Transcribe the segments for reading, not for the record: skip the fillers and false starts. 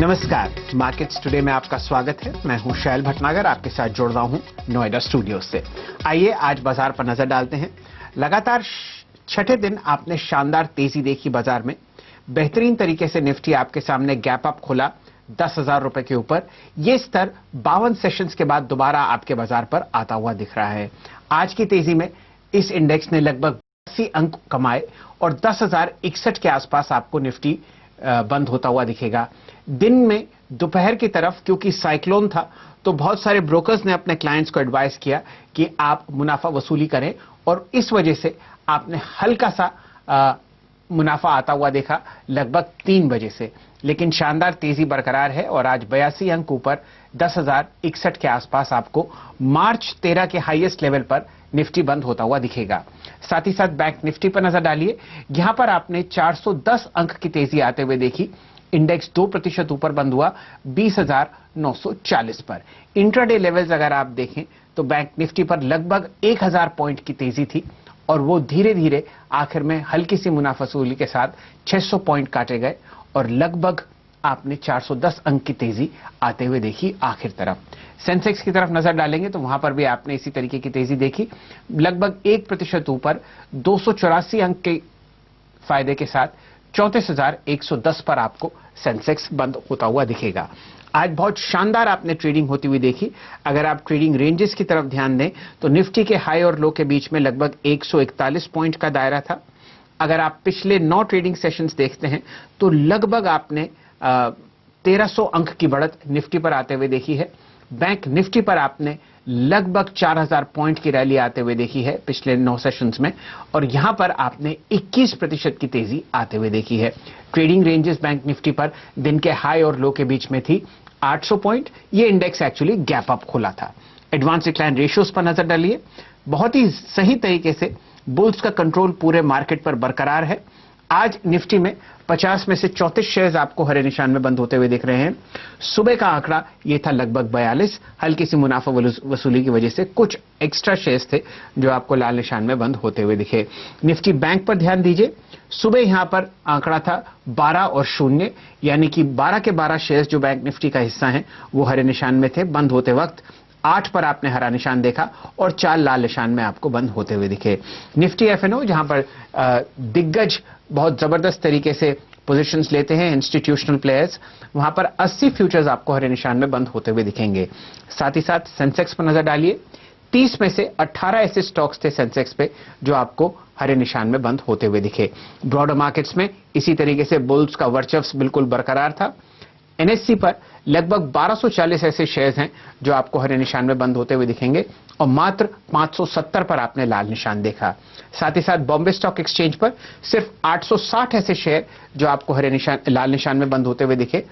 नमस्कार, markets today में आपका स्वागत है। मैं हूं शैल भटनागर, आपके साथ जुड़ रहा हूं नोएडा स्टूडियो से। आइए आज बाजार पर नजर डालते हैं। लगातार छठे दिन आपने शानदार तेजी देखी बाजार में। बेहतरीन तरीके से निफ्टी आपके सामने गैप अप खोला 10,000 रुपए के ऊपर। यह स्तर 52 सेशंस के बाद दोबारा आपके बाजार पर आता हुआ दिख रहा है। आज की तेजी में इस इंडेक्स ने लगभग 80 अंक कमाए और 10,061 के आसपास आपको निफ्टी बंद होता हुआ दिखेगा। दिन में दोपहर की तरफ क्योंकि साइक्लोन था तो बहुत सारे ब्रोकर्स ने अपने क्लाइंट्स को एडवाइस किया कि आप मुनाफा वसूली करें और इस वजह से आपने हल्का सा मुनाफा आता हुआ देखा लगभग 3 बजे से। लेकिन शानदार तेजी बरकरार है और आज 82 अंक ऊपर 10,061 के आसपास आपको मार्च 13 के हाईएस्ट लेवल पर निफ्टी बंद होता हुआ दिखेगा। साथ ही साथ बैंक निफ्टी पर नजर डालिए। यहां पर आपने 410 अंक की तेजी आते हुए देखी। इंडेक्स 2% ऊपर बंद हुआ 20,940 पर। इंट्राडे लेवल्स अगर आप देखें तो बैंक निफ्टी पर लगभग 1,000 पॉइंट की तेजी थी और वो धीरे धीरे आखिर में हल्की सी मुनाफा वसूली के साथ 600 पॉइंट काटे गए और लगभग आपने 410 अंक की तेजी आते हुए देखी आखिर तरफ। सेंसेक्स की तरफ नजर डालेंगे तो वहां पर भी आपने इसी तरीके की तेजी देखी, लगभग 1% ऊपर 284 अंक के फायदे के साथ 34,110 पर आपको सेंसेक्स बंद होता हुआ दिखेगा। आज बहुत शानदार आपने ट्रेडिंग होती हुई देखी। अगर आप ट्रेडिंग रेंजेस की तरफ ध्यान दें तो निफ्टी के हाई और लो के बीच में लगभग 141 पॉइंट का दायरा था। अगर आप पिछले 9 ट्रेडिंग सेशंस देखते हैं तो लगभग आपने 1300 अंक की बढ़त निफ्टी पर आते हुए देखी है। बैंक निफ्टी पर आपने लगभग 4,000 पॉइंट की रैली आते हुए देखी है पिछले 9 सेशंस में और यहां पर आपने 21% की तेजी आते हुए देखी है। ट्रेडिंग रेंजेस बैंक निफ्टी पर दिन के हाई और लो के बीच में थी 800 पॉइंट। ये इंडेक्स एक्चुअली गैप अप खोला था। एडवांस डिक्लाइन रेशियोज पर नजर डालिए। बहुत ही सही तरीके से बुल्स का कंट्रोल पूरे मार्केट पर बरकरार है। आज निफ्टी में 50 में से 34 शेयर्स आपको हरे निशान में बंद होते हुए दिख रहे हैं। सुबह का आंकड़ा ये था लगभग 42। हल्की सी मुनाफा वसूली की वजह से कुछ एक्स्ट्रा शेयर्स थे जो आपको लाल निशान में बंद होते हुए दिखे। निफ्टी बैंक पर ध्यान दीजिए। सुबह यहां पर आंकड़ा था 12 और 0, यानी कि 12 के 12 शेयर्स जो बैंक निफ्टी का हिस्सा हैं वो हरे निशान में थे। बंद होते वक्त 8 पर आपने हरा निशान देखा और 4 लाल निशान में आपको बंद होते हुए दिखे। निफ्टी एफएनओ जहां पर दिग्गज बहुत जबरदस्त तरीके से पोजीशंस लेते हैं इंस्टीट्यूशनल प्लेयर्स, वहां पर 80 फ्यूचर्स आपको हरे निशान में बंद होते हुए दिखेंगे। साथ ही साथ सेंसेक्स पर नजर डालिए। 30 में से 18 ऐसे स्टॉक्स थे सेंसेक्स पे जो आपको हरे निशान में बंद होते हुए दिखे। ब्रॉडर मार्केट्स में इसी तरीके से बुल्स का वर्चस्व बिल्कुल बरकरार था। एनएससी पर लगभग 1240 ऐसे शेयर्स हैं जो आपको हरे निशान में बंद होते हुए दिखेंगे और मात्र 570 पर आपने लाल निशान देखा। साथ ही साथ बॉम्बे स्टॉक एक्सचेंज पर सिर्फ 860 ऐसे शेयर जो आपको लाल निशान में बंद होते हुए दिखे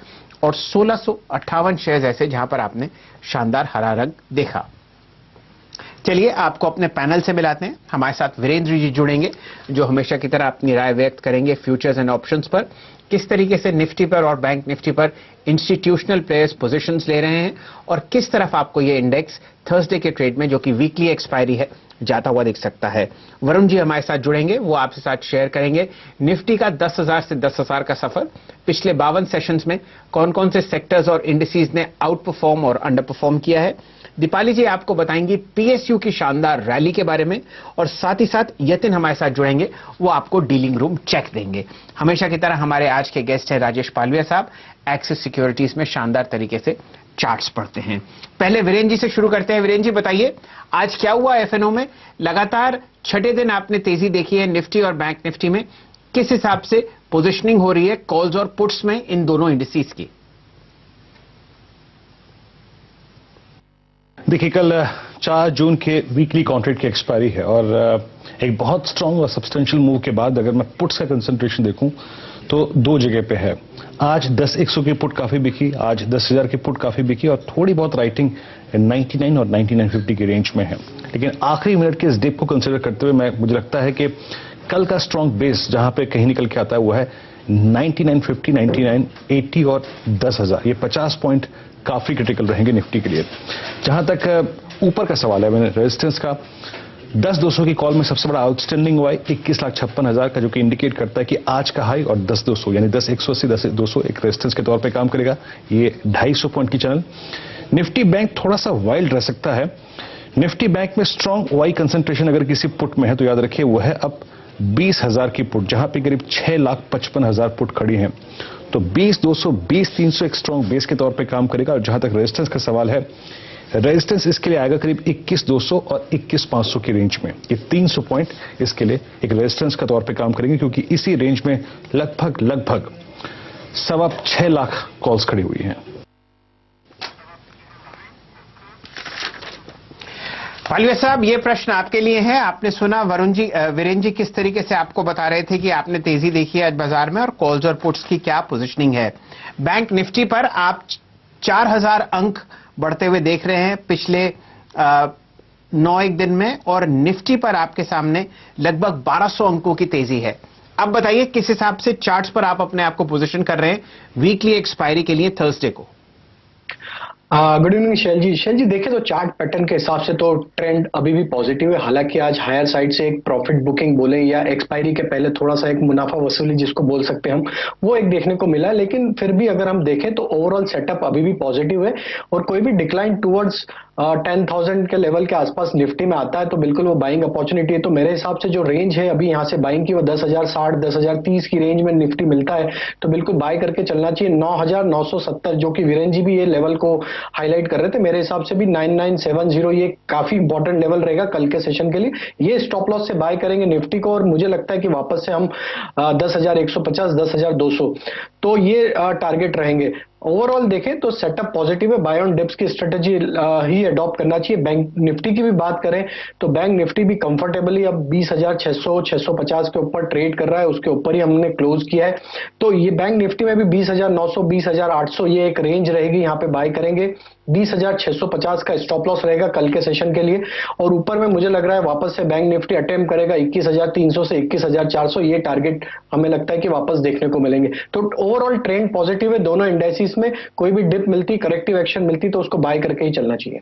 और 1658 शेयर्स ऐसे जहां पर आपने शानदार हरा रंग देखा। चलिए आपको अपने पैनल से मिलाते हैं। हमारे साथ वीरेंद्र जी जुड़ेंगे जो हमेशा की तरह अपनी राय व्यक्त करेंगे फ्यूचर्स एंड ऑप्शंस पर, किस तरीके से निफ्टी पर और बैंक निफ्टी पर इंस्टीट्यूशनल प्लेयर्स पोजीशंस ले रहे हैं और किस तरफ आपको ये इंडेक्स थर्सडे के ट्रेड में जो कि वीकली एक्सपायरी है जाता हुआ दिख सकता है। वरुण जी हमारे साथ जुड़ेंगे, वो आपसे साथ शेयर करेंगे निफ्टी का 10,000 से 10,000 का सफर। पिछले 52 सेशंस में कौन कौन से सेक्टर्स और इंडिसेस ने आउट परफॉर्म और अंडर परफॉर्म किया है। दीपाली जी आपको बताएंगी पीएसयू की शानदार रैली के बारे में और साथ ही साथ यतिन हमारे साथ जुड़ेंगे, वो आपको डीलिंग रूम चेक देंगे। हमेशा की तरह हमारे आज के गेस्ट हैं राजेश पालविया साहब, एक्सिस सिक्योरिटीज में शानदार तरीके से चार्ट्स पढ़ते हैं। पहले वीरेंद्र जी से शुरू करते हैं। वीरेंद्र जी बताइए आज क्या हुआ एफएनओ में। लगातार छठे दिन आपने तेजी देखी है निफ्टी और बैंक निफ्टी में, किस हिसाब से पोजिशनिंग हो रही है कॉल्स और पुट्स में इन दोनों इंडिसेस की। देखिए कल 4 जून के वीकली कॉन्ट्रैक्ट की एक्सपायरी है और एक बहुत स्ट्रांग और सब्सटेंशियल मूव के बाद अगर मैं पुट्स का कंसंट्रेशन देखूं तो 2 जगह पे है। आज 10,100 की पुट काफी बिकी, आज 10,000 की पुट काफी बिकी और थोड़ी बहुत राइटिंग 99 और 9950 की रेंज में है। लेकिन आखिरी मिनट के इस डिप को कंसिडर करते हुए मुझे लगता है कि कल का स्ट्रांग बेस जहां पे कहीं निकल के आता है वो है 9950, 9980 और 10,000। ये 50 पॉइंट काफी क्रिटिकल रहेंगे निफ्टी के लिए। जहां तक ऊपर का सवाल है, मैंने रेजिस्टेंस का 10-200 की कॉल में सबसे बड़ा आउटस्टैंडिंग हुआ है 21,56,000 का, जो कि इंडिकेट करता है कि आज का हाई और 10-200 यानी 10,180 10,200 एक रेजिस्टेंस के तौर पे काम करेगा। ये 250 पॉइंट की चैनल। निफ्टी बैंक थोड़ा सा वाइल्ड रह सकता है। निफ्टी बैंक में स्ट्रॉन्ग ओआई कंसंट्रेशन अगर किसी पुट में है तो याद रखिए वो है अब 20,000 की पुट, जहां पे करीब 6,55,000 पुट खड़ी हैं। तो 20,200 20,300 एक स्ट्रॉन्ग बेस के तौर पे काम करेगा। और जहां तक रेजिस्टेंस का सवाल है, रेजिस्टेंस इसके लिए आएगा करीब 21,200 और 21,500 की रेंज में। ये 300 पॉइंट इसके लिए एक रेजिस्टेंस का तौर पे काम करेंगे, क्योंकि इसी रेंज में लगभग 6.25 लाख कॉल्स खड़ी हुई हैं। पालवे साहब, ये प्रश्न आपके लिए है। आपने सुना वीरेन जी किस तरीके से आपको बता रहे थे कि आपने तेजी देखी है आज बाजार में और कॉल्स और पुट्स की क्या पोजीशनिंग है। बैंक निफ्टी पर आप 4,000 अंक बढ़ते हुए देख रहे हैं पिछले 9 दिन में, और निफ्टी पर आपके सामने लगभग 1,200 अंकों की तेजी है। अब बताइए किस हिसाब से चार्ट्स पर आप अपने आप को पोजीशन कर रहे हैं वीकली एक्सपायरी के लिए थर्सडे को। गुड इवनिंग शैल जी देखें तो चार्ट पैटर्न के हिसाब से तो ट्रेंड अभी भी पॉजिटिव है। हालांकि आज हायर साइड से एक प्रॉफिट बुकिंग बोले या एक्सपायरी के पहले थोड़ा सा एक मुनाफा वसूली जिसको बोल सकते हैं हम, वो एक देखने को मिला। लेकिन फिर भी अगर हम देखें तो ओवरऑल सेटअप अभी भी पॉजिटिव है, और कोई भी डिक्लाइन टुवर्ड्स 10,000 के लेवल के आसपास निफ्टी में आता है तो बिल्कुल वो बाइंग अपॉर्चुनिटी है। तो मेरे हिसाब से जो रेंज है अभी यहाँ से बाइंग की वो 10,060 10,030 की रेंज में निफ्टी मिलता है, तो बिल्कुल बाय करके चलना चाहिए। 9,970 जो कि वीरेन जी भी ये लेवल को हाईलाइट कर रहे थे, मेरे हिसाब से भी 9,970 ये काफी इंपॉर्टेंट लेवल रहेगा कल के सेशन के लिए। ये स्टॉप लॉस से बाय करेंगे निफ्टी को, और मुझे लगता है कि वापस से हम 10,150 10,200 तो ये टारगेट रहेंगे। ओवरऑल देखें तो सेटअप पॉजिटिव है। बाय ऑन डिप्स की स्ट्रेटेजी ही अडॉप्ट करना चाहिए। बैंक निफ्टी की भी बात करें तो बैंक निफ्टी भी कंफर्टेबली अब 20,600 650 के ऊपर ट्रेड कर रहा है, उसके ऊपर ही हमने क्लोज किया है। तो ये बैंक निफ्टी में भी 20,900 20,800 ये एक रेंज रहेगी, यहाँ पे बाय करेंगे। 20,650 का स्टॉप लॉस रहेगा कल के सेशन के लिए, और ऊपर में मुझे लग रहा है वापस से बैंक निफ्टी अटेम्प्ट करेगा 21,300 से 21,400, ये टारगेट हमें लगता है कि वापस देखने को मिलेंगे। तो ओवरऑल ट्रेंड पॉजिटिव है दोनों इंडेक्सिस में। कोई भी डिप मिलती, करेक्टिव एक्शन मिलती तो उसको बाय करके ही चलना चाहिए।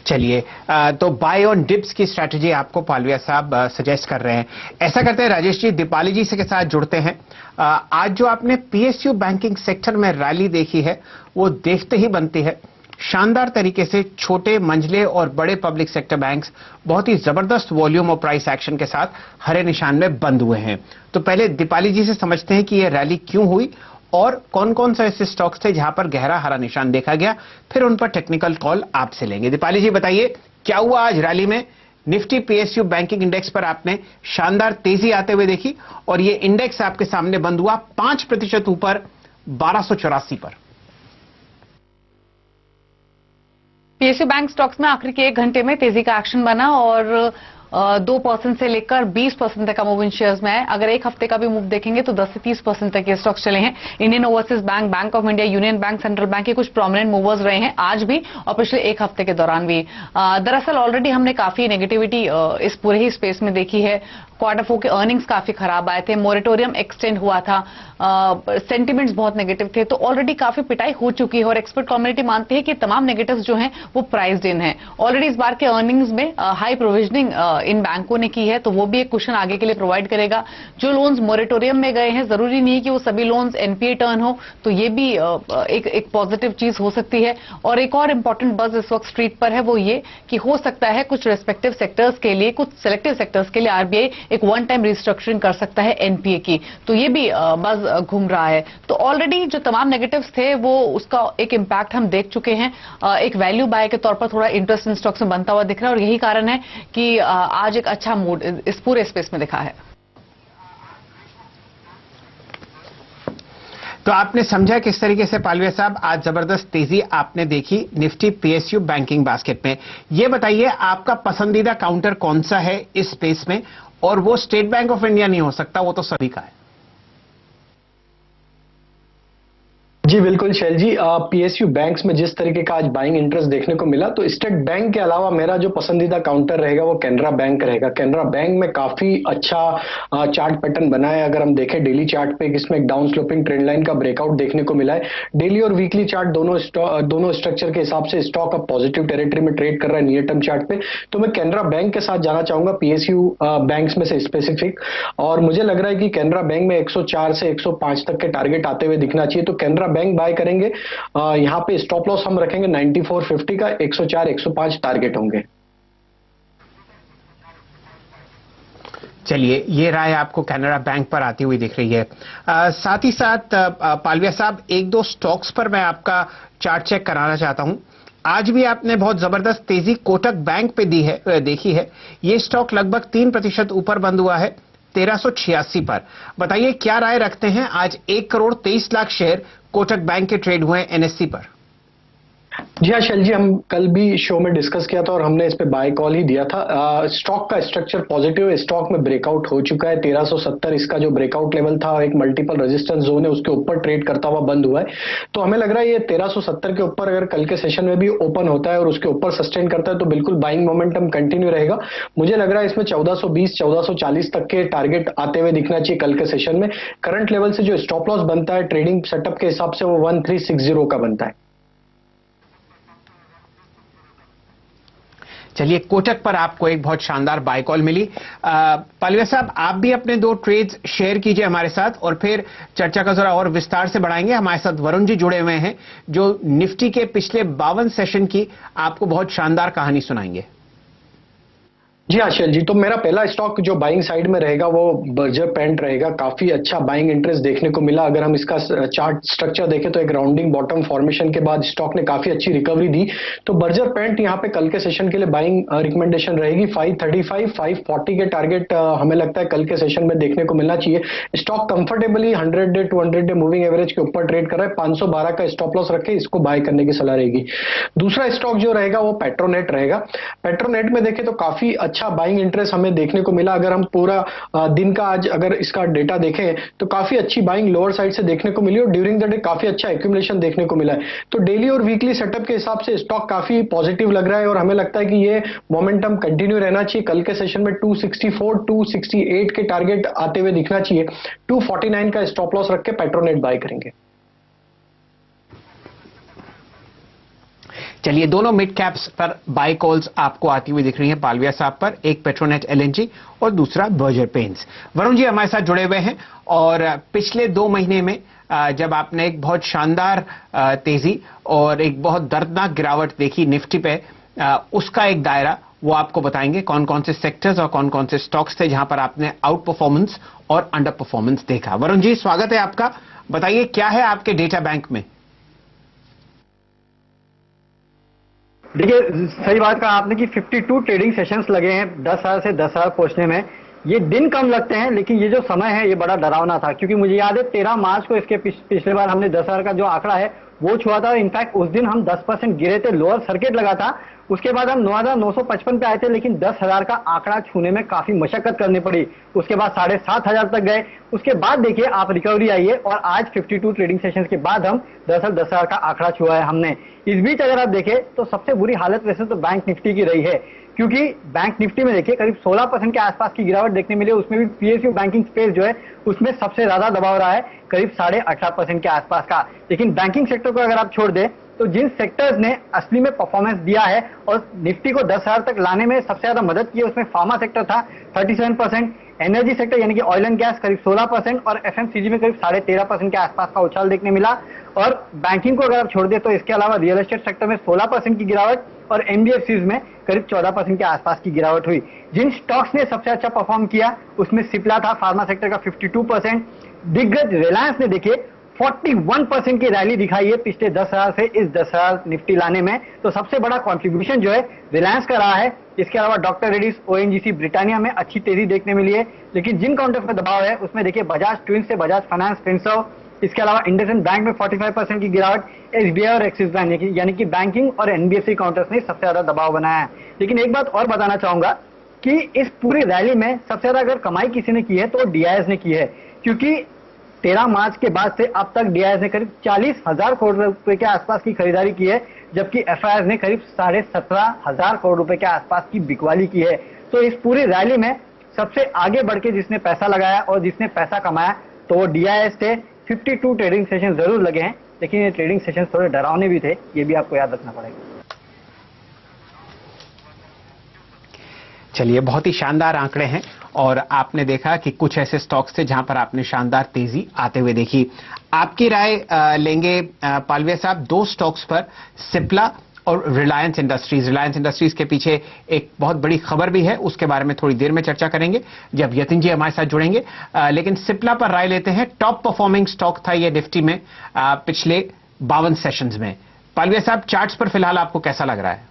चलिए, तो बाय ऑन डिप्स की स्ट्रैटेजी आपको पालविया साहब सजेस्ट कर रहे हैं। ऐसा करते हैं राजेश जी, दीपाली जी से के साथ जुड़ते हैं। आज जो आपने पीएसयू बैंकिंग सेक्टर में रैली देखी है वो देखते ही बनती है। शानदार तरीके से छोटे, मंझले और बड़े पब्लिक सेक्टर बैंक्स बहुत ही जबरदस्त वॉल्यूम और प्राइस एक्शन के साथ हरे निशान में बंद हुए हैं। तो पहले दीपाली जी से समझते हैं कि यह रैली क्यों हुई और कौन कौन सा ऐसे स्टॉक्स थे जहां पर गहरा हरा निशान देखा गया, फिर उन पर टेक्निकल कॉल आपसे लेंगे। दीपाली जी बताइए क्या हुआ आज रैली में। निफ्टी पीएसयू बैंकिंग इंडेक्स पर आपने शानदार तेजी आते हुए देखी और ये इंडेक्स आपके सामने बंद हुआ 5% ऊपर 1284 पर। पीएसयू बैंक स्टॉक्स में आखिर के 1 घंटे में तेजी का एक्शन बना और 2% से लेकर 20% तक का मूव इन शेयर्स में है। अगर एक हफ्ते का भी मूव देखेंगे तो 10 से 30% तक ये स्टॉक्स चले हैं। Indian overseas bank, bank of India, union bank, central bank के कुछ प्रोमिनेंट मूवर्स रहे हैं आज भी और पिछले 1 हफ्ते के दौरान भी। दरअसल ऑलरेडी हमने काफी नेगेटिविटी इस पूरे ही स्पेस में देखी है। Q4 के अर्निंग्स काफी खराब आए थे, मोरेटोरियम एक्सटेंड हुआ था, सेंटिमेंट्स बहुत नेगेटिव थे, तो ऑलरेडी काफी पिटाई हो चुकी है और एक्सपर्ट कम्युनिटी मानती है कि तमाम नेगेटिव्स जो हैं वो प्राइस्ड इन है। ऑलरेडी इस बार के अर्निंग्स में हाई प्रोविजनिंग इन बैंकों ने की है, तो वो भी एक क्वेश्चन आगे के लिए प्रोवाइड करेगा। जो लोन्स मोरेटोरियम में गए हैं, जरूरी नहीं है कि वो सभी लोन्स एनपीए टर्न हो, तो ये भी एक पॉजिटिव चीज हो सकती है। और एक और इंपॉर्टेंट बज इस वक्त स्ट्रीट पर है, वो ये कि हो सकता है कुछ रेस्पेक्टिव सेक्टर्स के लिए, कुछ सिलेक्टिव सेक्टर्स के लिए आरबीआई एक वन टाइम रिस्ट्रक्चरिंग कर सकता है एनपीए की, तो ये भी बज घूम रहा है। तो ऑलरेडी जो तमाम नेगेटिव्स थे वो उसका एक इंपैक्ट हम देख चुके हैं। एक वैल्यू बाय के तौर पर थोड़ा इंटरेस्ट इन स्टॉक्स में बनता हुआ दिख रहा है और यही कारण है कि आज एक अच्छा मूड इस पूरे स्पेस में दिखा है। तो आपने समझा किस तरीके से पालवे साहब आज जबरदस्त तेजी आपने देखी निफ्टी पीएसयू बैंकिंग बास्केट में। ये बताइए आपका पसंदीदा काउंटर कौन सा है इस स्पेस में, और वो स्टेट बैंक ऑफ इंडिया नहीं हो सकता, वो तो सभी का है। जी बिल्कुल शैल जी, पीएसयू बैंक्स में जिस तरीके का आज बाइंग इंटरेस्ट देखने को मिला, तो स्टेट बैंक के अलावा मेरा जो पसंदीदा काउंटर रहेगा वो कैनरा बैंक रहेगा। कैनरा बैंक में काफी अच्छा चार्ट पैटर्न बना है। अगर हम देखें डेली चार्ट पे, इसमें एक डाउन स्लोपिंग ट्रेंड लाइन का ब्रेकआउट देखने को मिला है। डेली और वीकली चार्ट दोनों स्ट्रक्चर के हिसाब से स्टॉक अब पॉजिटिव टेरिटरी में ट्रेड कर रहा है नियर टर्म चार्ट पे। तो मैं कैनरा बैंक के साथ जाना चाहूंगा पीएसयू बैंक्स में से स्पेसिफिक, और मुझे लग रहा है कि कैनरा बैंक में 104 से 105 तक के टारगेट आते हुए दिखना चाहिए। तो कैनरा बैंक बाय करेंगे। यहां पे स्टॉप लॉस हम रखेंगे 94.50 का, 104 105 टारगेट होंगे। चलिए, ये राय आपको कैनरा बैंक पर आती हुई दिख रही है। साथ ही साथ पालविया साहब, एक दो स्टॉक्स पर मैं आपका चार्ट चेक कराना चाहता हूं। आज भी आपने बहुत जबरदस्त तेजी कोटक बैंक पे देखी है। ये स्टॉक लगभग 3% ऊपर बंद हुआ है 1386 पर। बताइए क्या राय रखते हैं? आज 1,23,00,000 शेयर कोटक बैंक के ट्रेड हुए एनएससी पर। जी हाँ शैल जी, हम कल भी शो में डिस्कस किया था और हमने इस पे बाय कॉल ही दिया था। स्टॉक का स्ट्रक्चर पॉजिटिव है, स्टॉक में ब्रेकआउट हो चुका है। 1370 इसका जो ब्रेकआउट लेवल था, एक मल्टीपल रेजिस्टेंस जोन है, उसके ऊपर ट्रेड करता हुआ बंद हुआ है। तो हमें लग रहा है ये 1370 के ऊपर अगर कल के सेशन में भी ओपन होता है और उसके ऊपर सस्टेन करता है तो बिल्कुल बाइंग मोमेंटम कंटिन्यू रहेगा। मुझे लग रहा है इसमें 1420 1440 तक के टारगेट आते हुए दिखना चाहिए कल के सेशन में। करंट लेवल से जो स्टॉप लॉस बनता है ट्रेडिंग सेटअप के हिसाब से वो 1360 का बनता है। चलिए, कोटक पर आपको एक बहुत शानदार बाय कॉल मिली। पालविया साहब, आप भी अपने दो ट्रेड्स शेयर कीजिए हमारे साथ और फिर चर्चा का जरा और विस्तार से बढ़ाएंगे। हमारे साथ वरुण जी जुड़े हुए हैं जो निफ्टी के पिछले 52 सेशन की आपको बहुत शानदार कहानी सुनाएंगे। जी हाँ शैल जी, तो मेरा पहला स्टॉक जो बाइंग साइड में रहेगा वो बर्जर पेंट रहेगा। काफी अच्छा बाइंग इंटरेस्ट देखने को मिला। अगर हम इसका चार्ट स्ट्रक्चर देखें तो एक राउंडिंग बॉटम फॉर्मेशन के बाद स्टॉक ने काफी अच्छी रिकवरी दी। तो बर्जर पेंट यहाँ पे कल के सेशन के लिए बाइंग रिकमेंडेशन रहेगी। 535 540 के टारगेट हमें लगता है कल के सेशन में देखने को मिलना चाहिए। Stock comfortably 100 day 200 day moving average के ऊपर ट्रेड कर रहा है। 512 का स्टॉप लॉस रखे, इसको बाय करने की सलाह रहेगी। दूसरा स्टॉक जो रहेगा वो पेट्रोनेट रहेगा। पेट्रोनेट में देखें तो काफी अच्छा बाइंग इंटरेस्ट हमें देखने को मिला। अगर हम पूरा दिन का आज अगर इसका डेटा देखें तो काफी अच्छी बाइंग लोअर साइड से देखने को मिली और ड्यूरिंग द डे काफी अच्छा एक्यूमुलेशन देखने को मिला है। तो डेली और वीकली सेटअप के हिसाब से स्टॉक काफी पॉजिटिव लग रहा है और हमें लगता है कि ये मोमेंटम कंटिन्यू रहना चाहिए। कल के सेशन में 264 268 के टारगेट आते हुए दिखना चाहिए। 249 का स्टॉप लॉस रख के पेट्रोनेट बाय करेंगे। चलिए, दोनों मिड कैप्स पर बाय कॉल्स आपको आती हुई दिख रही हैं पालविया साहब पर, एक पेट्रोनेट एलएनजी और दूसरा बर्जर पेंट्स। वरुण जी हमारे साथ जुड़े हुए हैं और पिछले 2 महीने में जब आपने एक बहुत शानदार तेजी और एक बहुत दर्दनाक गिरावट देखी निफ्टी पे, उसका एक दायरा वो आपको बताएंगे। कौन कौन से सेक्टर्स और कौन कौन से स्टॉक्स थे जहां पर आपने आउट परफॉर्मेंस और अंडर परफॉर्मेंस देखा। वरुण जी स्वागत है आपका, बताइए क्या है आपके डेटा बैंक में। देखिए, सही बात कहा आपने कि 52 ट्रेडिंग सेशंस लगे हैं 10,000 से 10,000 पहुंचने में। ये दिन कम लगते हैं लेकिन ये जो समय है ये बड़ा डरावना था, क्योंकि मुझे याद है 13 मार्च को इसके पिछले बार हमने 10,000 का जो आंकड़ा है वो छुआ था। इनफैक्ट उस दिन हम 10% गिरे थे, लोअर सर्किट लगा था। उसके बाद हम 9,955 पे आए थे, लेकिन 10,000 का आंकड़ा छूने में काफी मशक्कत करनी पड़ी। उसके बाद 7,500 तक गए। उसके बाद देखिए आप रिकवरी आई है और आज 52 ट्रेडिंग सेशंस के बाद हम दरअसल 10,000 का आंकड़ा छुआ है हमने। इस बीच अगर आप देखें तो सबसे बुरी हालत वैसे तो बैंक निफ्टी की रही है, क्योंकि बैंक निफ्टी में देखिए करीब 16% के आसपास की गिरावट देखने मिली। उसमें भी पीएसयू बैंकिंग स्पेस जो है उसमें सबसे ज्यादा दबाव रहा है, करीब 18.5% के आसपास का। लेकिन बैंकिंग सेक्टर को अगर आप छोड़ दें तो जिन सेक्टर्स ने असली में परफॉर्मेंस दिया है और निफ्टी को 10,000 तक लाने में सबसे ज्यादा मदद की है, उसमें फार्मा सेक्टर था 37%, एनर्जी सेक्टर यानी कि ऑयल एंड गैस करीब 16% और एफएमसीजी में करीब 13.5% के आसपास का उछाल देखने मिला। और बैंकिंग को अगर आप छोड़ दें तो इसके अलावा रियल एस्टेट सेक्टर में 16% की गिरावट और एनबीएफसीज में करीब 14% के आसपास की गिरावट हुई। जिन स्टॉक्स ने सबसे अच्छा परफॉर्म किया उसमें सिप्ला था, फार्मा सेक्टर का 52%। दिग्गज रिलायंस ने देखिए 41% की रैली दिखाई है पिछले 10,000 से इस 10,000 निफ्टी लाने में। तो सबसे बड़ा कंट्रीब्यूशन जो है रिलायंस का रहा है। इसके अलावा डॉक्टर रेड्डीज, ओएनजीसी, ब्रिटानिया में अच्छी तेजी देखने मिली है। लेकिन जिन काउंटर्स में दबाव है उसमें देखिए बजाज ट्विंस से बजाज फाइनेंस, फिनसर्व, इसके अलावा इंडसइंड बैंक में 45% की गिरावट, एसबीआई और एक्सिस बैंक यानी कि बैंकिंग और एनबीएफसी काउंटर्स ने सबसे ज्यादा दबाव बनाया है। लेकिन एक बात और बताना चाहूंगा कि इस पूरी रैली में सबसे ज्यादा अगर कमाई किसी ने की है तो डीआईएस ने की है, क्योंकि 13 मार्च के बाद से अब तक डीआईएस ने करीब 40,000 करोड़ रुपए के आसपास की खरीदारी की है, जबकि एफआईआई ने करीब 17,500 करोड़ रुपए के आसपास की बिकवाली की है। तो इस पूरी रैली में सबसे आगे बढ़ के जिसने पैसा लगाया और जिसने पैसा कमाया तो वो डीआईएस थे। 52 ट्रेडिंग सेशन जरूर लगे हैं, लेकिन ये ट्रेडिंग सेशन थोड़े डरावने भी थे, ये भी आपको याद रखना पड़ेगा। चलिए, बहुत ही शानदार आंकड़े हैं और आपने देखा कि कुछ ऐसे स्टॉक्स थे जहां पर आपने शानदार तेजी आते हुए देखी। आपकी राय लेंगे पालविया साहब दो स्टॉक्स पर, सिप्ला और रिलायंस इंडस्ट्रीज। रिलायंस इंडस्ट्रीज के पीछे एक बहुत बड़ी खबर भी है, उसके बारे में थोड़ी देर में चर्चा करेंगे जब यतिन जी हमारे साथ जुड़ेंगे। लेकिन सिप्ला पर राय लेते हैं। टॉप परफॉर्मिंग स्टॉक था ये निफ्टी में पिछले 52 सेशंस में। पालविया साहब, चार्ट्स पर फिलहाल आपको कैसा लग रहा है?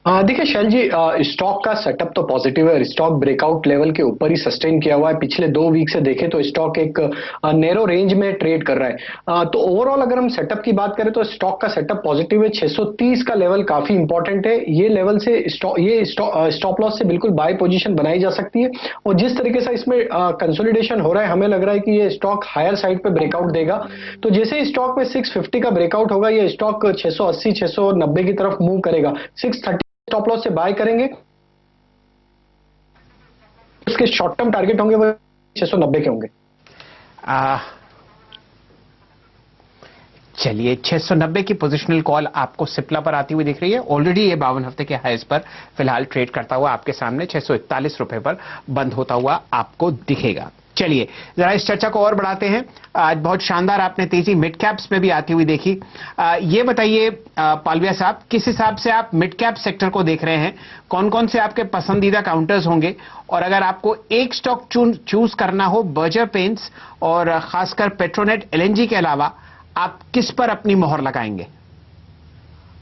देखिए शैल जी, स्टॉक का सेटअप तो पॉजिटिव है। स्टॉक ब्रेकआउट लेवल के ऊपर ही सस्टेन किया हुआ है। पिछले 2 वीक से देखें तो स्टॉक एक नैरो रेंज में ट्रेड कर रहा है। तो ओवरऑल अगर हम सेटअप की बात करें तो स्टॉक का सेटअप पॉजिटिव है। 630 का लेवल काफी इंपॉर्टेंट है। ये लेवल से स्टॉप लॉस से बिल्कुल बाय पोजीशन बनाई जा सकती है। और जिस तरीके से इसमें कंसोलिडेशन हो रहा है, हमें लग रहा है कि ये स्टॉक हायर साइड पे ब्रेकआउट देगा। तो जैसे स्टॉक में 650 का ब्रेकआउट होगा, ये स्टॉक 680 690 की तरफ मूव करेगा। 630 स्टॉप लॉस से बाय करेंगे। उसके शॉर्ट टर्म टारगेट होंगे वो 690 के होंगे। चलिए, 690 की पोजिशनल कॉल आपको सिप्ला पर आती हुई दिख रही है। ऑलरेडी ये 52 हफ्ते के हाईज पर फिलहाल ट्रेड करता हुआ आपके सामने 641 रुपए पर बंद होता हुआ आपको दिखेगा। चलिए, जरा इस चर्चा को और बढ़ाते हैं। आज बहुत शानदार आपने तेजी मिड कैप्स में भी आती हुई देखी। ये बताइए पालविया साहब, किस हिसाब से आप मिड कैप सेक्टर को देख रहे हैं? कौन कौन से आपके पसंदीदा काउंटर्स होंगे? और अगर आपको एक स्टॉक चूज करना हो बर्जर पेंट्स और खासकर पेट्रोनेट एलएनजी के अलावा, आप किस पर अपनी मोहर लगाएंगे?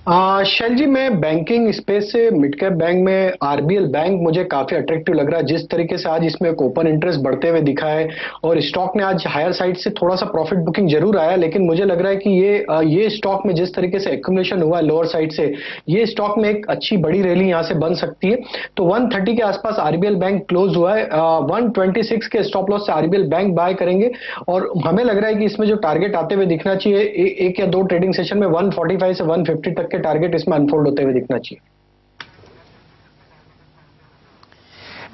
शैल जी, मैं बैंकिंग स्पेस से मिड कैप बैंक में आरबीएल बैंक मुझे काफी अट्रैक्टिव लग रहा है। जिस तरीके से आज इसमें एक ओपन इंटरेस्ट बढ़ते हुए दिखा है और स्टॉक ने आज हायर साइड से थोड़ा सा प्रॉफिट बुकिंग जरूर आया, लेकिन मुझे लग रहा है कि ये स्टॉक में जिस तरीके से एक्यूमुलेशन हुआ है लोअर साइड से, ये स्टॉक में एक अच्छी बड़ी रैली यहां से बन सकती है। तो 130 के आसपास आरबीएल बैंक क्लोज हुआ है। 126 के स्टॉप लॉस से आरबीएल बैंक बाय करेंगे और हमें लग रहा है कि इसमें जो टारगेट आते हुए दिखना चाहिए एक या 2 ट्रेडिंग सेशन में 145 से 150 तक के टारगेट इसमें अनफोल्ड होते हुए दिखना चाहिए।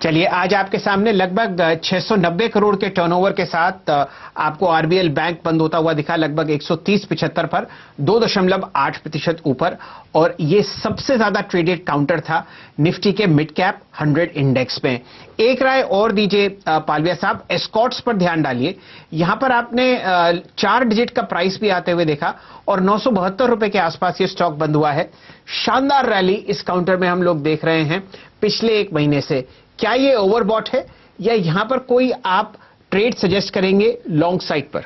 चलिए, आज आपके सामने लगभग 690 करोड़ के टर्नओवर के साथ आपको आरबीएल बैंक बंद होता हुआ दिखा, लगभग 130.75 पर 2.8% ऊपर। और ये सबसे ज्यादा ट्रेडेड काउंटर था निफ्टी के मिड कैप 100 इंडेक्स में। एक राय और दीजिए पालविया साहब, एस्कॉर्ट्स पर ध्यान डालिए। यहां पर आपने 4 डिजिट का प्राइस भी आते हुए देखा और 972 रुपए के आसपास ये स्टॉक बंद हुआ है। शानदार रैली इस काउंटर में हम लोग देख रहे हैं पिछले 1 महीने से। क्या ये ओवरबॉट है या यहां पर कोई आप ट्रेड सजेस्ट करेंगे लॉन्ग साइड पर?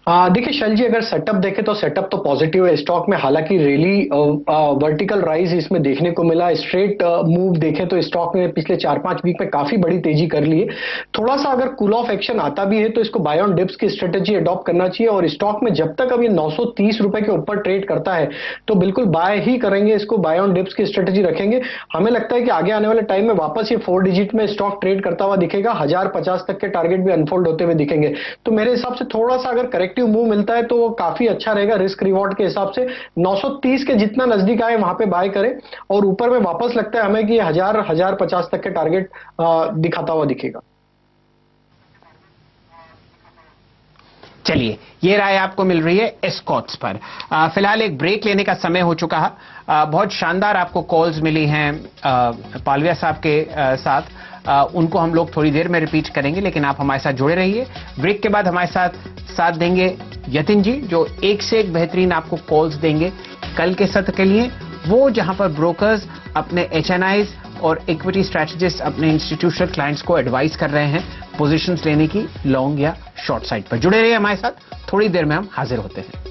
देखिए शैल जी, अगर सेटअप देखें तो सेटअप तो पॉजिटिव है स्टॉक में। हालांकि रैली वर्टिकल राइज इसमें देखने को मिला। स्ट्रेट मूव देखें तो स्टॉक ने पिछले 4-5 वीक में काफी बड़ी तेजी कर ली है। थोड़ा सा अगर कूल ऑफ एक्शन आता भी है तो इसको बाय ऑन डिप्स की स्ट्रेटेजी अडॉप्ट करना चाहिए। और स्टॉक में जब तक अब ये 930 रुपए के ऊपर ट्रेड करता है तो बिल्कुल बाय ही करेंगे, इसको बाय ऑन डिप्स की स्ट्रेटेजी रखेंगे। हमें लगता है कि आगे आने वाले टाइम में वापस ये 4 डिजिट में स्टॉक ट्रेड करता हुआ दिखेगा। 1050 तक के टारगेट भी अनफोल्ड होते हुए दिखेंगे। तो मेरे हिसाब से थोड़ा सा अगर करेक्टिव मूव मिलता है तो वो काफी अच्छा रहेगा रिस्क रिवॉर्ड के हिसाब से। 930 के जितना नजदीक आए वहां पे बाय करें और ऊपर में वापस लगता है हमें कि 1050 तक के टारगेट दिखाता हुआ दिखेगा। चलिए, ये राय आपको मिल रही है एस्कॉर्ट्स पर। फिलहाल एक ब्रेक लेने का समय हो चुका है। बहुत शानदार आपको कॉल्स मिली हैं पालविया साहब के साथ। उनको हम लोग थोड़ी देर में रिपीट करेंगे, लेकिन आप हमारे साथ जुड़े रहिए। ब्रेक के बाद हमारे साथ देंगे यतिन जी, जो एक से एक बेहतरीन आपको कॉल्स देंगे कल के सत्र के लिए, वो जहां पर ब्रोकर्स अपने एचएनआईज और इक्विटी स्ट्रैटेजिस्ट अपने इंस्टीट्यूशनल क्लाइंट्स को एडवाइस कर रहे हैं पोजीशंस लेने की लॉन्ग या शॉर्ट साइड पर। जुड़े रहिए हमारे साथ, थोड़ी देर में हम हाजिर होते हैं।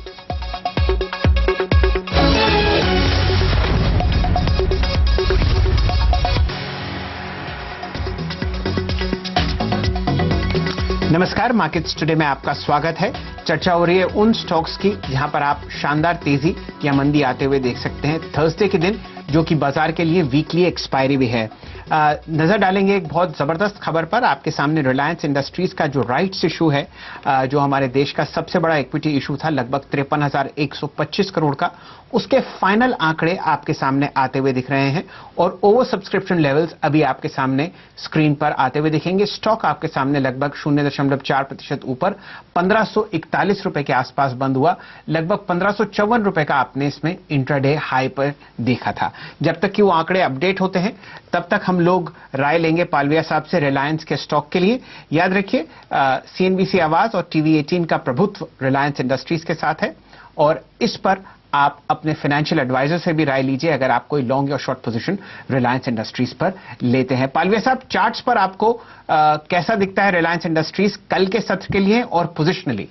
नमस्कार, मार्केट्स टुडे में आपका स्वागत है। चर्चा हो रही है उन स्टॉक्स की जहां पर आप शानदार तेजी या मंदी आते हुए देख सकते हैं थर्सडे के दिन, जो कि बाजार के लिए वीकली एक्सपायरी भी है। नजर डालेंगे एक बहुत जबरदस्त खबर पर। आपके सामने रिलायंस इंडस्ट्रीज का जो राइट्स इशू है, जो हमारे देश का सबसे बड़ा इक्विटी इशू था, लगभग 53,125 करोड़ का, उसके फाइनल आंकड़े आपके सामने आते हुए दिख रहे हैं और ओवर सब्सक्रिप्शन लेवल्स अभी आपके सामने स्क्रीन पर आते हुए दिखेंगे। स्टॉक आपके सामने लगभग 0.4% ऊपर 1541 रुपए के आसपास बंद हुआ। लगभग 1554 रुपए का आपने इसमें इंट्राडे हाई पर देखा था। जब तक कि वो आंकड़े अपडेट होते हैं तब तक हम लोग राय लेंगे पालविया साहब से रिलायंस के स्टॉक के लिए। याद रखिए, सीएनबीसी आवाज और टीवी 18 का प्रभुत्व रिलायंस इंडस्ट्रीज के साथ है और इस पर आप अपने फाइनेंशियल एडवाइजर से भी राय लीजिए अगर आप कोई लॉन्ग या शॉर्ट पोजीशन रिलायंस इंडस्ट्रीज पर लेते हैं। पालविया साहब, चार्ट्स पर आपको कैसा दिखता है रिलायंस इंडस्ट्रीज कल के सत्र के लिए और पोजिशनली?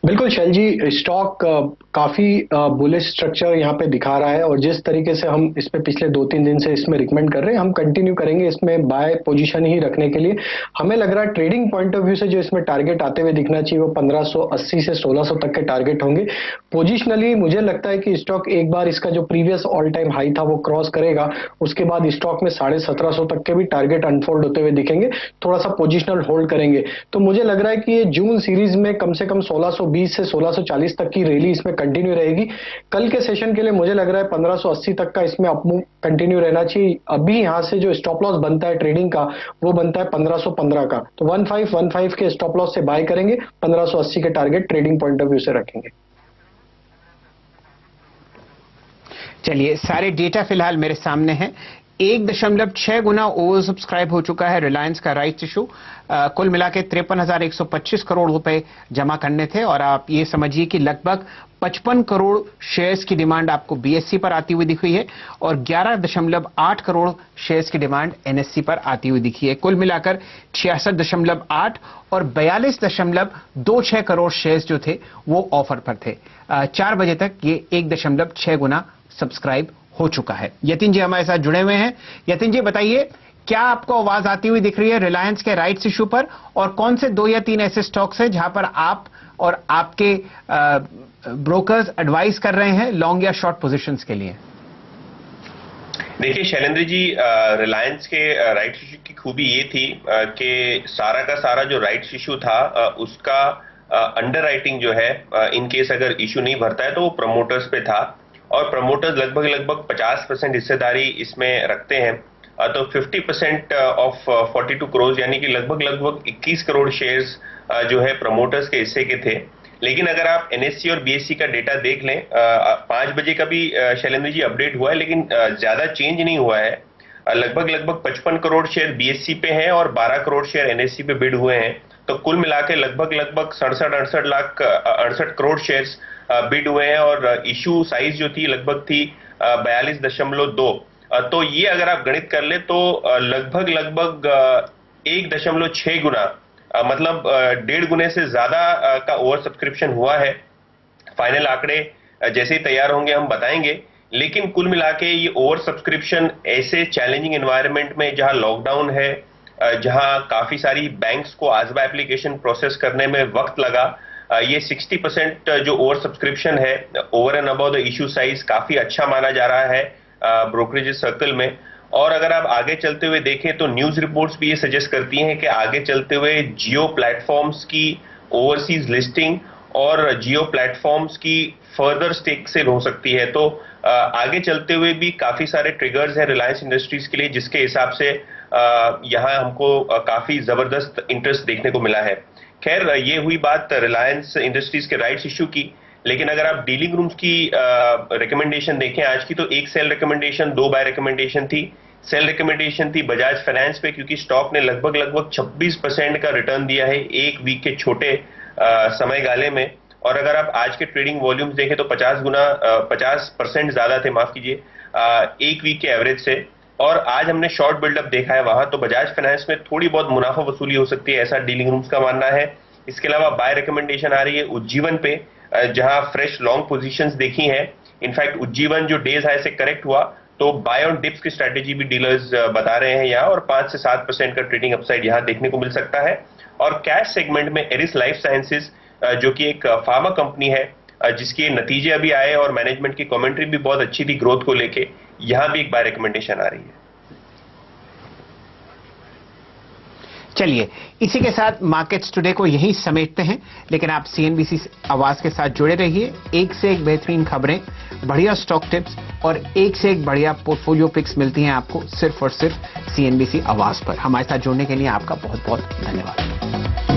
बिल्कुल शैल जी, स्टॉक काफी बुलिश स्ट्रक्चर यहाँ पे दिखा रहा है और जिस तरीके से हम इस पे पिछले 2-3 दिन से इसमें रिकमेंड कर रहे हैं, हम कंटिन्यू करेंगे इसमें बाय पोजीशन ही रखने के लिए। हमें लग रहा है ट्रेडिंग पॉइंट ऑफ व्यू से जो इसमें टारगेट आते हुए दिखना चाहिए वो 1580 से 1600 तक के टारगेट होंगे। पोजिशनली मुझे लगता है कि स्टॉक एक बार इसका जो प्रीवियस ऑल टाइम हाई था वो क्रॉस करेगा, उसके बाद स्टॉक में 1750 तक के भी टारगेट अनफोल्ड होते हुए दिखेंगे। थोड़ा सा पोजिशनल होल्ड करेंगे तो मुझे लग रहा है कि ये जून सीरीज में कम से कम 1620 से 1640 तक की रैली इसमें कंटिन्यू रहेगी। कल के सेशन के लिए मुझे लग रहा है 1580 तक का इसमें अपमूव कंटिन्यू रहना चाहिए। अभी यहां से जो स्टॉप लॉस बनता है ट्रेडिंग का वो बनता है 1515 का, तो 1515 के स्टॉप लॉस से बाय करेंगे, 1580 के target trading point of view से रखेंगे। चलिए, सारे डेटा फिलहाल मेरे सामने हैं। 1.6 गुना ओवर सब्सक्राइब हो चुका है रिलायंस का राइट्स इशू। कुल मिला के 53,125 करोड़ रुपए जमा करने थे और आप ये समझिए कि लगभग 55 करोड़ शेयर्स की डिमांड आपको बीएससी पर आती हुई दिख रही है और 11.8 करोड़ शेयर्स की डिमांड एनएससी पर आती हुई दिखी है। कुल मिलाकर 66.8 और 42.26 करोड़ शेयर्स जो थे वो ऑफर पर थे। 4 बजे तक ये 1.6 गुना सब्सक्राइब हो चुका है। यतिन जी हमारे साथ जुड़े हुए हैं। यतिन जी बताइए, क्या आपको आवाज आती हुई दिख रही है रिलायंस के राइट्स इशू पर और कौन से 2 या 3 ऐसे स्टॉक्स हैं जहां पर आप और आपके ब्रोकर्स एडवाइस कर रहे हैं लॉन्ग या शॉर्ट पोजीशंस के लिए? देखिए शैलेंद्र जी, रिलायंस के राइट्स इशू की खूबी ये थी कि सारा का सारा जो राइट्स इशू था उसका अंडरराइटिंग जो है, इन केस अगर इशू नहीं भरता है तो वो प्रमोटर्स पे था और प्रमोटर्स लगभग 50% हिस्सेदारी इसमें रखते हैं। तो 50% ऑफ 42 करोड़ यानी कि लगभग 21 करोड़ शेयर्स जो है प्रमोटर्स के हिस्से के थे। लेकिन अगर आप एनएससी और बीएससी का डेटा देख लें, 5 बजे का भी शैलेंद्र जी अपडेट हुआ है लेकिन ज्यादा चेंज नहीं हुआ है। लगभग 55 करोड़ शेयर बीएससी पे हैं और 12 करोड़ शेयर एनएससी पे बिड हुए हैं। तो कुल मिला के लगभग 67-68 करोड़ शेयर्स बिड हुए हैं और इशू साइज जो थी लगभग थी 42.2। तो ये अगर आप गणित कर ले तो लगभग 1.6 गुना, मतलब 1.5 गुने से ज्यादा का ओवर सब्सक्रिप्शन हुआ है। फाइनल आंकड़े जैसे ही तैयार होंगे हम बताएंगे, लेकिन कुल मिला के ये ओवर सब्सक्रिप्शन ऐसे चैलेंजिंग एनवायरनमेंट में जहां लॉकडाउन है, जहां काफी सारी बैंक्स को आजमा एप्लीकेशन प्रोसेस करने में वक्त लगा, ये 60% जो ओवर सब्सक्रिप्शन है over and above the issue size काफी अच्छा माना जा रहा है ब्रोकरेज सर्कल में। और अगर आप आगे चलते हुए देखें तो न्यूज रिपोर्ट्स भी ये सजेस्ट करती हैं कि आगे चलते हुए जियो प्लेटफॉर्म्स की ओवरसीज लिस्टिंग और जियो प्लेटफॉर्म्स की फर्दर स्टेक सेल हो सकती है। तो आगे चलते हुए भी काफी सारे ट्रिगर्स हैं रिलायंस इंडस्ट्रीज के लिए, जिसके हिसाब से यहाँ हमको काफी जबरदस्त इंटरेस्ट देखने को मिला है। खैर, ये हुई बात रिलायंस इंडस्ट्रीज के राइट्स इशू की, लेकिन अगर आप डीलिंग रूम्स की रिकमेंडेशन देखें आज की, तो एक सेल रिकमेंडेशन, 2 बाय रिकमेंडेशन थी। सेल रिकमेंडेशन थी बजाज फाइनेंस पे, क्योंकि स्टॉक ने लगभग 26% का रिटर्न दिया है एक वीक के छोटे समय गाले में। और अगर आप आज के ट्रेडिंग वॉल्यूम्स देखें तो 50% ज्यादा थे, माफ कीजिए, एक वीक के एवरेज से। और आज हमने शॉर्ट बिल्डअप देखा है वहां, तो बजाज फाइनेंस में थोड़ी बहुत मुनाफा वसूली हो सकती है, ऐसा डीलिंग रूम्स का मानना है। इसके अलावा बाय रिकमेंडेशन आ रही है उज्जीवन पे, जहां फ्रेश लॉन्ग पोजीशंस देखी हैं। इनफैक्ट उज्जीवन जो डेज हाई से करेक्ट हुआ तो बाय ऑन डिप्स की स्ट्रेटेजी भी डीलर्स बता रहे हैं यहाँ, और 5 से 7% का ट्रेडिंग अपसाइड यहाँ देखने को मिल सकता है। और कैश सेगमेंट में एरिस लाइफ साइंसेज जो कि एक फार्मा कंपनी है, जिसके नतीजे अभी आए और मैनेजमेंट की कमेंट्री भी बहुत अच्छी थी ग्रोथ को लेके, यहाँ भी एक बाय रिकमेंडेशन आ रही है। चलिए इसी के साथ मार्केट्स टुडे को यहीं समेटते हैं, लेकिन आप सीएनबीसी आवाज के साथ जुड़े रहिए। एक से एक बेहतरीन खबरें, बढ़िया स्टॉक टिप्स और एक से एक बढ़िया पोर्टफोलियो पिक्स मिलती हैं आपको सिर्फ और सिर्फ सीएनबीसी आवाज पर। हमारे साथ जुड़ने के लिए आपका बहुत बहुत धन्यवाद।